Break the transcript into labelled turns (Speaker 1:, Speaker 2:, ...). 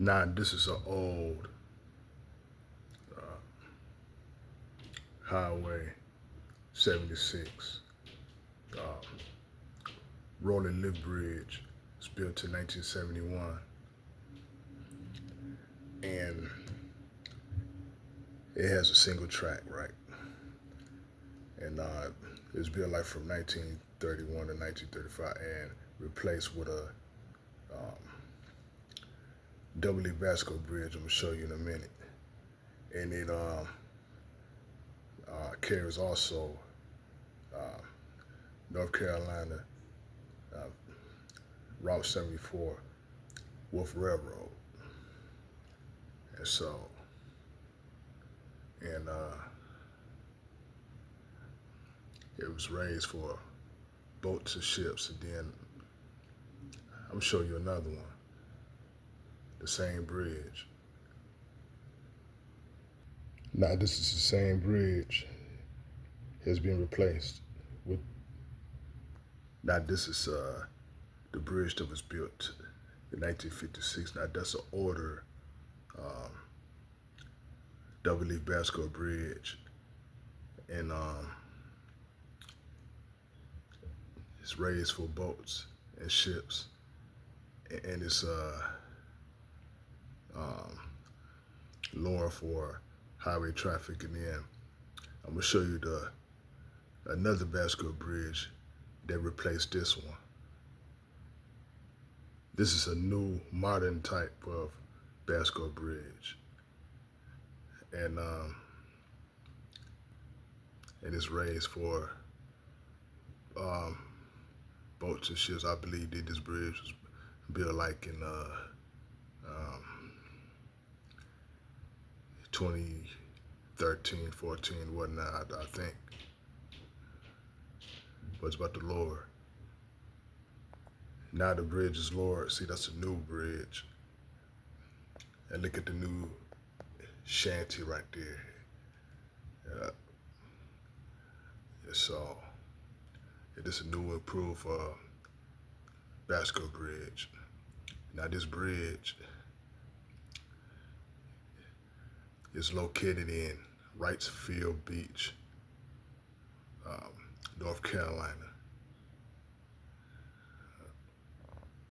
Speaker 1: Now this is an old Highway 76 Rolling Lift Bridge. It's built in 1971, and it has a single track, right? And it's built like from 1931 to 1935, and replaced with a double Leaf Bascule Bridge. I'm gonna show you in a minute. And it carries also North Carolina Route 74 Wolf Railroad. And so, and it was raised for boats and ships. And then I'm gonna show you another one, the same bridge. Now this is the same bridge, has been replaced with, now this is the bridge that was built in 1956. Now that's an older double Leaf Bascule Bridge, and it's raised for boats and ships, and it's lower for highway traffic. And then I'm gonna show you another Bascule Bridge that replaced this one. This is a new modern type of Bascule Bridge, and it's raised for boats and ships. I believe that this bridge was built like in 2013, 14, whatnot, I think. But it's about to lower. Now the bridge is lowered. See, that's a new bridge. And look at the new shanty right there. Yeah. So, it is a new improved Bascule Bridge. Now this bridge is located in Wrightsville Beach, North Carolina.